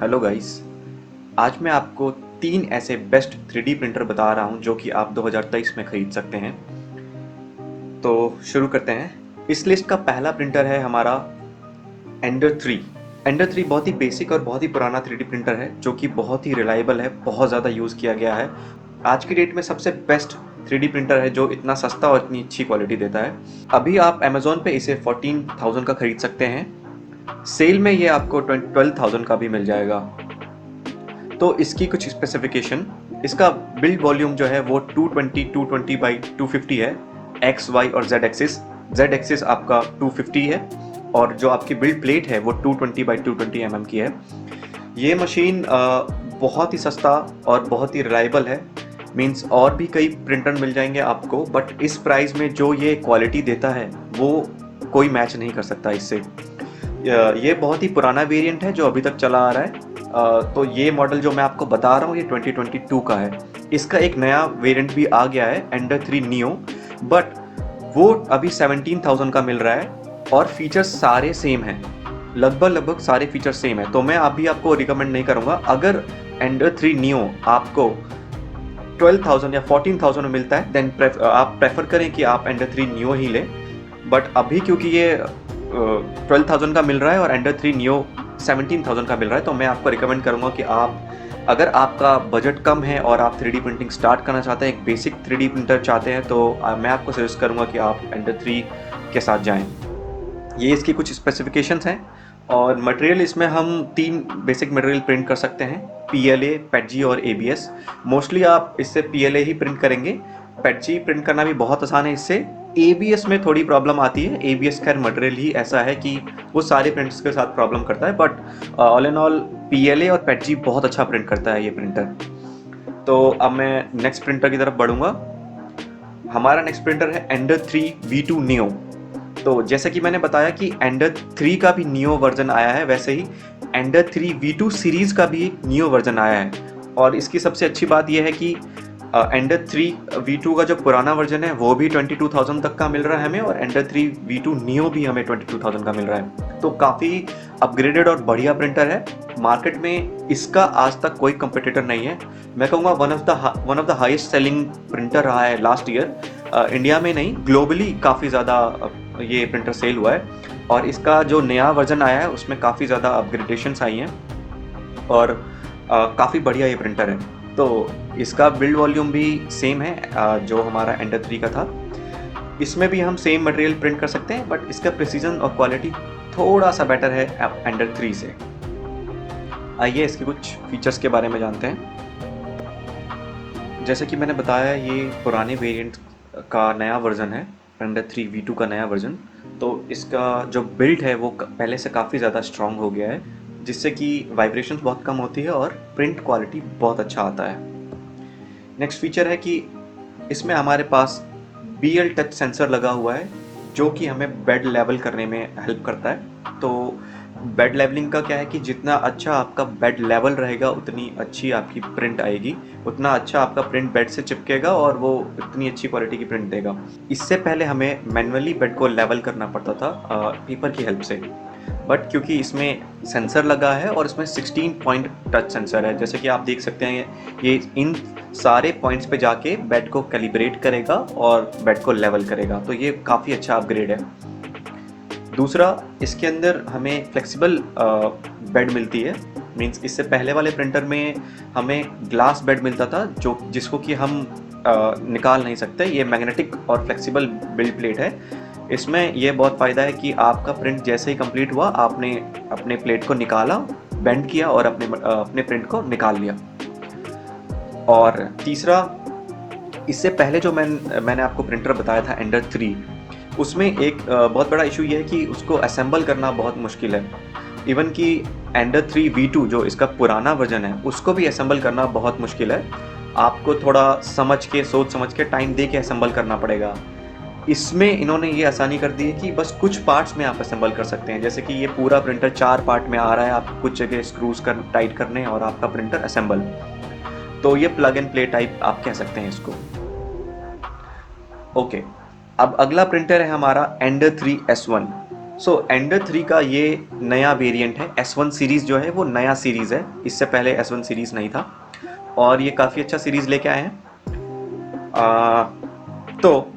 Hello guys. आज मैं आपको 3 ऐसे बेस्ट 3D प्रिंटर बता रहा हूं जो कि आप 2023 में खरीद सकते हैं। तो शुरू करते हैं। इस लिस्ट का पहला प्रिंटर है हमारा एंडर 3। एंडर 3 बहुत ही बेसिक और बहुत ही पुराना 3D प्रिंटर है जो कि बहुत ही रिलायबल है, बहुत ज़्यादा यूज़ किया गया है। आज की डेट में सबसे बेस्ट 3D प्रिंटर है जो इतना सस्ता और इतनी अच्छी क्वालिटी देता है। अभी आप अमेज़ॉन पे इसे 14,000 का खरीद सकते हैं। सेल में ये आपको 12,000 का भी मिल जाएगा। तो इसकी कुछ स्पेसिफिकेशन, इसका बिल्ड वॉल्यूम जो है वो 220 बाई 250 है, एक्स वाई और जेड एक्सिस आपका 250 है और जो आपकी बिल्ड प्लेट है वो 220 बाई 220 mm की है। ये मशीन बहुत ही सस्ता और बहुत ही रिलायबल है। मीन्स और भी कई प्रिंटर मिल जाएंगे आपको, बट इस प्राइस में जो ये क्वालिटी देता है वो कोई मैच नहीं कर सकता इससे। ये बहुत ही पुराना वेरिएंट है जो अभी तक चला आ रहा है। तो ये मॉडल जो मैं आपको बता रहा हूँ ये 2022 का है। इसका एक नया वेरिएंट भी आ गया है, एंडर 3 नियो, बट वो अभी 17,000 का मिल रहा है और फीचर्स सारे सेम हैं, लगभग सारे फीचर्स सेम है। तो मैं अभी आपको रिकमेंड नहीं करूँगा। अगर एंडर 3 नियो आपको 12,000 या 14,000 में मिलता है देन आप प्रेफर करें कि आप एंडर 3 नियो ही लें। बट अभी क्योंकि ये 12,000 का मिल रहा है और एंडर 3 नियो 17,000 का मिल रहा है, तो मैं आपको रिकमेंड करूँगा कि आप, अगर आपका बजट कम है और आप 3D प्रिंटिंग स्टार्ट करना चाहते हैं, एक बेसिक 3D प्रिंटर चाहते हैं, तो मैं आपको सजेस्ट करूँगा कि आप एंडर 3 के साथ जाएं। ये इसकी कुछ स्पेसिफिकेशंस हैं और मटेरियल इसमें हम 3 बेसिक मटेरियल प्रिंट कर सकते हैं, PLA, PETG और ABS। मोस्टली आप इससे PLA ही प्रिंट करेंगे। PETG प्रिंट करना भी बहुत आसान है इससे। ABS में थोड़ी प्रॉब्लम आती है। ABS खैर मटेरियल ही ऐसा है कि वो सारे प्रिंटर्स के साथ प्रॉब्लम करता है, but all and all PLA और PETG बहुत अच्छा प्रिंट करता है ये प्रिंटर। तो अब मैं नेक्स्ट प्रिंटर की तरफ बढ़ूंगा। हमारा नेक्स्ट प्रिंटर है एंडर 3 V2 नियो। तो जैसे कि मैंने बताया कि एंडर 3 का भी नियो वर्जन आया है, वैसे ही एंडर 3 V2 सीरीज़ का भी एक नियो वर्जन आया है। और इसकी सबसे अच्छी बात यह है कि एंडर 3 V2 का जो पुराना वर्जन है वो भी 22,000 तक का मिल रहा है हमें, और एंडर 3 V2 नियो भी हमें 22,000 का मिल रहा है। तो काफ़ी अपग्रेडेड और बढ़िया प्रिंटर है। मार्केट में इसका आज तक कोई कंपटीटर नहीं है। मैं कहूँगा one of the highest selling printer रहा है लास्ट ईयर। इंडिया में नहीं, ग्लोबली काफ़ी ज़्यादा ये प्रिंटर सेल हुआ है। और इसका जो नया वर्जन आया है उसमें काफ़ी ज़्यादा अपग्रेडेशंस आई हैं और काफ़ी बढ़िया ये प्रिंटर है। तो इसका बिल्ड वॉल्यूम भी सेम है जो हमारा एंडर 3 का था। इसमें भी हम सेम मटेरियल प्रिंट कर सकते हैं, बट इसका प्रिसीजन और क्वालिटी थोड़ा सा बेटर है एंडर 3 से। आइए इसके कुछ फीचर्स के बारे में जानते हैं। जैसे कि मैंने बताया, ये पुराने वेरिएंट का नया वर्जन है, एंडर 3 V2 का नया वर्जन। तो इसका जो बिल्ड है वो पहले से काफ़ी ज़्यादा स्ट्रॉन्ग हो गया है, जिससे कि वाइब्रेशंस बहुत कम होती है और प्रिंट क्वालिटी बहुत अच्छा आता है। नेक्स्ट फीचर है कि इसमें हमारे पास BL टच सेंसर लगा हुआ है जो कि हमें बेड लेवल करने में हेल्प करता है। तो बेड लेवलिंग का क्या है कि जितना अच्छा आपका बेड लेवल रहेगा उतनी अच्छी आपकी प्रिंट आएगी, उतना अच्छा आपका प्रिंट बेड से चिपकेगा और वो इतनी अच्छी क्वालिटी की प्रिंट देगा। इससे पहले हमें मैन्युअली बेड को लेवल करना पड़ता था पेपर की हेल्प से, बट क्योंकि इसमें सेंसर लगा है और इसमें 16 पॉइंट टच सेंसर है, जैसे कि आप देख सकते हैं, ये इन सारे पॉइंट्स पे जाके बेड को कैलिब्रेट करेगा और बेड को लेवल करेगा। तो ये काफ़ी अच्छा अपग्रेड है। दूसरा, इसके अंदर हमें फ्लेक्सिबल बेड मिलती है। मींस इससे पहले वाले प्रिंटर में हमें ग्लास बेड मिलता था जो जिसको कि हम निकाल नहीं सकते। ये मैग्नेटिक और फ्लेक्सिबल बिल्ड प्लेट है। इसमें यह बहुत फ़ायदा है कि आपका प्रिंट जैसे ही कंप्लीट हुआ, आपने अपने प्लेट को निकाला, बेंड किया और अपने प्रिंट को निकाल लिया। और तीसरा, इससे पहले जो मैंने आपको प्रिंटर बताया था एंडर 3, उसमें एक बहुत बड़ा इशू ये है कि उसको असेंबल करना बहुत मुश्किल है। इवन कि एंडर 3 V2 जो इसका पुराना वर्जन है उसको भी असेंबल करना बहुत मुश्किल है। आपको थोड़ा सोच समझ के टाइम दे के असेंबल करना पड़ेगा। इसमें इन्होंने ये आसानी कर दी है कि बस कुछ पार्ट्स में आप असेंबल कर सकते हैं। जैसे कि ये पूरा प्रिंटर 4 पार्ट में आ रहा है, आप कुछ जगह स्क्रूज टाइट करने और आपका प्रिंटर असेंबल। तो ये प्लग एंड प्ले टाइप आप कह सकते हैं इसको। ओके, अब अगला प्रिंटर है हमारा एंडर 3 S1। सो एंडर 3 का ये नया वेरिएंट है। S1 सीरीज़ जो है वो नया सीरीज़ है, इससे पहले S1 सीरीज़ नहीं था, और ये काफ़ी अच्छा सीरीज़ लेके आए हैं। तो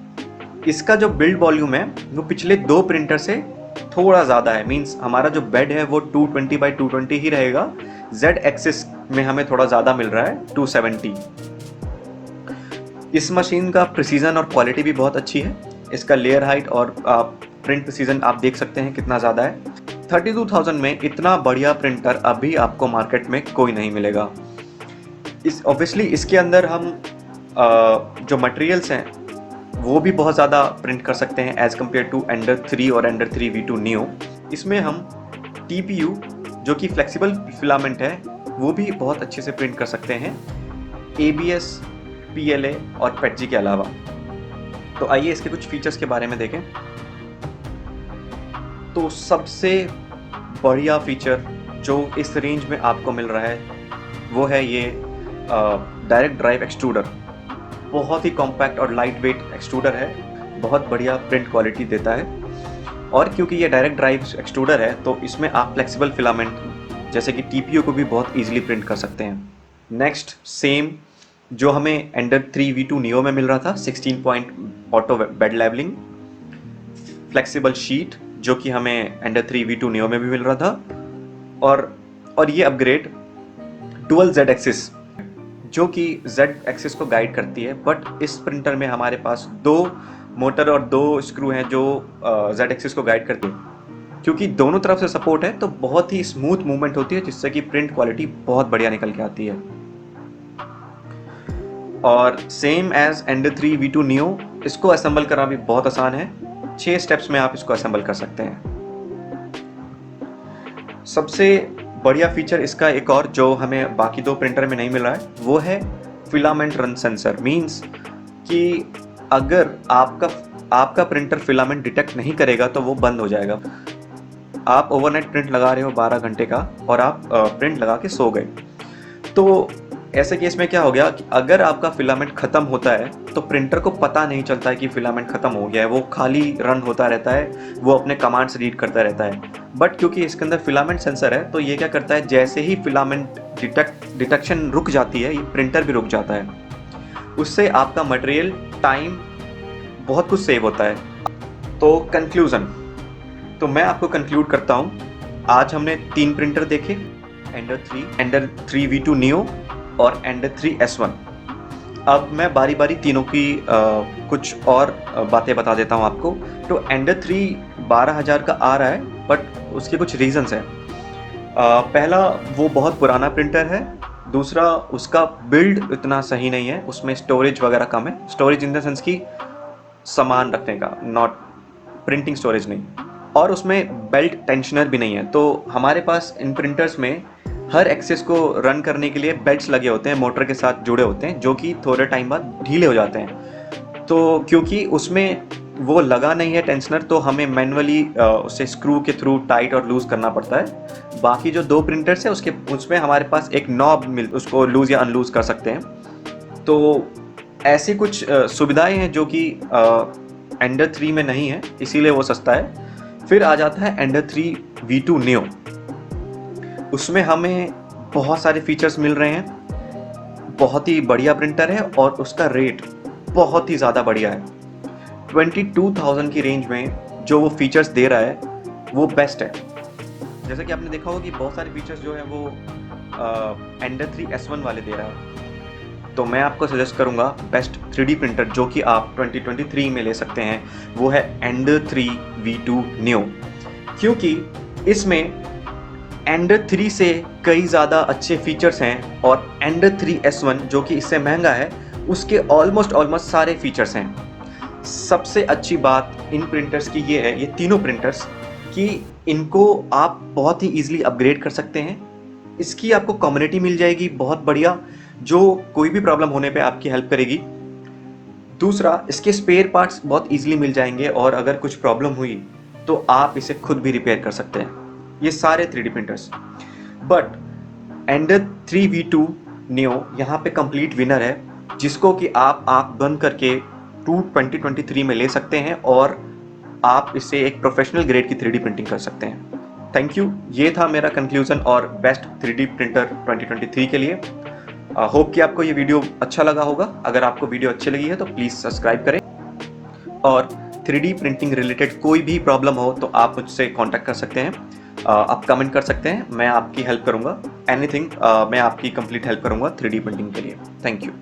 इसका जो बिल्ड वॉल्यूम है वो पिछले दो प्रिंटर से थोड़ा ज़्यादा है। मींस हमारा जो बेड है वो 220 बाई 220 ही रहेगा। Z एक्सिस में हमें थोड़ा ज़्यादा मिल रहा है, 270। इस मशीन का प्रिसीजन और क्वालिटी भी बहुत अच्छी है। इसका लेयर हाइट और प्रिंट प्रिसीजन आप देख सकते हैं कितना ज़्यादा है। 32,000 में इतना बढ़िया प्रिंटर अभी आपको मार्केट में कोई नहीं मिलेगा। ऑब्वियसली इसके अंदर हम जो मटेरियल्स हैं वो भी बहुत ज़्यादा प्रिंट कर सकते हैं एज़ कम्पेयर टू एंडर 3 और एंडर 3 V2 नियो। इसमें हम TPU जो कि फ्लेक्सिबल फिलामेंट है वो भी बहुत अच्छे से प्रिंट कर सकते हैं, ABS, PLA और PETG के अलावा। तो आइए इसके कुछ फीचर्स के बारे में देखें। तो सबसे बढ़िया फीचर जो इस रेंज में आपको मिल रहा है वो है ये डायरेक्ट ड्राइव एक्सट्रूडर। बहुत ही कॉम्पैक्ट और लाइट वेट एक्सट्रूडर है, बहुत बढ़िया प्रिंट क्वालिटी देता है। और क्योंकि ये डायरेक्ट ड्राइव एक्सट्रूडर है तो इसमें आप फ्लेक्सिबल फिलामेंट जैसे कि TPU को भी बहुत ईजिली प्रिंट कर सकते हैं। नेक्स्ट सेम जो हमें एंडर 3 V2 नियो में मिल रहा था, 16 point auto bed levelling, flexible sheet जो कि हमें एंडर 3 V2 नियो में भी मिल रहा था, और ये अपग्रेड डुअल Z एक्सिस जो कि Z एक्सिस को गाइड करती है। बट इस प्रिंटर में हमारे पास दो मोटर और दो स्क्रू हैं जो Z एक्सिस को गाइड करती है। क्योंकि दोनों तरफ से सपोर्ट है तो बहुत ही स्मूथ मूवमेंट होती है, जिससे कि प्रिंट क्वालिटी बहुत बढ़िया निकल के आती है। और same as Ender 3 V2 Neo, इसको असेंबल करना भी बहुत आसान है। 6 स्टेप्स में आप इसको असेंबल कर सकते हैं। सबसे बढ़िया फीचर इसका एक और जो हमें बाकी दो प्रिंटर में नहीं मिल रहा है वो है फिलामेंट रन सेंसर। मींस कि अगर आपका प्रिंटर फिलामेंट डिटेक्ट नहीं करेगा तो वो बंद हो जाएगा। आप ओवरनाइट प्रिंट लगा रहे हो 12 घंटे का और आप प्रिंट लगा के सो गए, तो ऐसे केस में क्या हो गया कि अगर आपका फिलामेंट ख़त्म होता है तो प्रिंटर को पता नहीं चलता है कि फिलामेंट ख़त्म हो गया है, वो खाली रन होता रहता है, वो अपने कमांड्स रीड करता रहता है। बट क्योंकि इसके अंदर फिलामेंट सेंसर है तो ये क्या करता है, जैसे ही फिलामेंट डिटेक्शन रुक जाती है ये प्रिंटर भी रुक जाता है। उससे आपका मटेरियल, टाइम, बहुत कुछ सेव होता है। तो कंक्लूज़न, तो मैं आपको कंक्लूड करता हूँ। आज हमने 3 प्रिंटर देखे, एंडर 3 V2 नियो और एंडर 3 S1। अब मैं बारी बारी तीनों की कुछ और बातें बता देता हूँ आपको। तो एंडर 3 12,000 का आ रहा है, बट उसके कुछ रीजंस हैं। पहला, वो बहुत पुराना प्रिंटर है। दूसरा, उसका बिल्ड इतना सही नहीं है, उसमें स्टोरेज वगैरह कम है। स्टोरेज इन द सेंस की सामान रखने का, नॉट प्रिंटिंग स्टोरेज नहीं। और उसमें बेल्ट टेंशनर भी नहीं है। तो हमारे पास इन प्रिंटर्स में हर एक्सेस को रन करने के लिए बेल्ट्स लगे होते हैं, मोटर के साथ जुड़े होते हैं, जो कि थोड़े टाइम बाद ढीले हो जाते हैं। तो क्योंकि उसमें वो लगा नहीं है टेंशनर, तो हमें मैनुअली उसे स्क्रू के थ्रू टाइट और लूज़ करना पड़ता है। बाकी जो 2 प्रिंटर्स है उसमें हमारे पास एक नॉब उसको लूज़ या अनलूज़ कर सकते हैं। तो ऐसी कुछ सुविधाएं हैं जो कि एंडर 3 में नहीं है, इसीलिए वो सस्ता है। फिर आ जाता है एंडर 3 V2 नियो। उसमें हमें बहुत सारे फीचर्स मिल रहे हैं, बहुत ही बढ़िया प्रिंटर है और उसका रेट बहुत ही ज़्यादा बढ़िया है। 22,000 की रेंज में जो वो फीचर्स दे रहा है वो बेस्ट है। जैसे कि आपने देखा होगा कि बहुत सारे फीचर्स जो है वो एंडर 3 S1 वाले दे रहा है। तो मैं आपको सजेस्ट करूंगा बेस्ट 3D प्रिंटर जो कि आप 2023 में ले सकते हैं, वो है एंडर 3 V2 नियो। क्योंकि इसमें एंडर 3 से कई ज़्यादा अच्छे फीचर्स हैं और एंडर 3 S1 जो कि इससे महंगा है उसके ऑलमोस्ट सारे फीचर्स हैं। सबसे अच्छी बात इन प्रिंटर्स की ये है, ये तीनों प्रिंटर्स, कि इनको आप बहुत ही ईजिली अपग्रेड कर सकते हैं। इसकी आपको कम्युनिटी मिल जाएगी बहुत बढ़िया, जो कोई भी प्रॉब्लम होने पे आपकी हेल्प करेगी। दूसरा, इसके स्पेयर पार्ट्स बहुत ईजिली मिल जाएंगे और अगर कुछ प्रॉब्लम हुई तो आप इसे खुद भी रिपेयर कर सकते हैं, ये सारे 3D printers. But ender 3 V2 neo यहाँ पे कंप्लीट विनर है, जिसको कि आप आंख बंद करके 2023 में ले सकते हैं और आप इससे एक प्रोफेशनल ग्रेड की 3D प्रिंटिंग कर सकते हैं। Thank you. ये था मेरा कंक्लूजन और बेस्ट 3D प्रिंटर 2023 के लिए। होप कि आपको ये वीडियो अच्छा लगा होगा। अगर आपको वीडियो अच्छी लगी है तो प्लीज़ सब्सक्राइब करें, और 3D प्रिंटिंग रिलेटेड कोई भी प्रॉब्लम हो तो आप मुझसे कांटेक्ट कर सकते हैं। आप कमेंट कर सकते हैं, मैं आपकी हेल्प करूंगा। एनीथिंग मैं आपकी कंप्लीट हेल्प करूंगा 3D प्रिंटिंग के लिए। Thank you.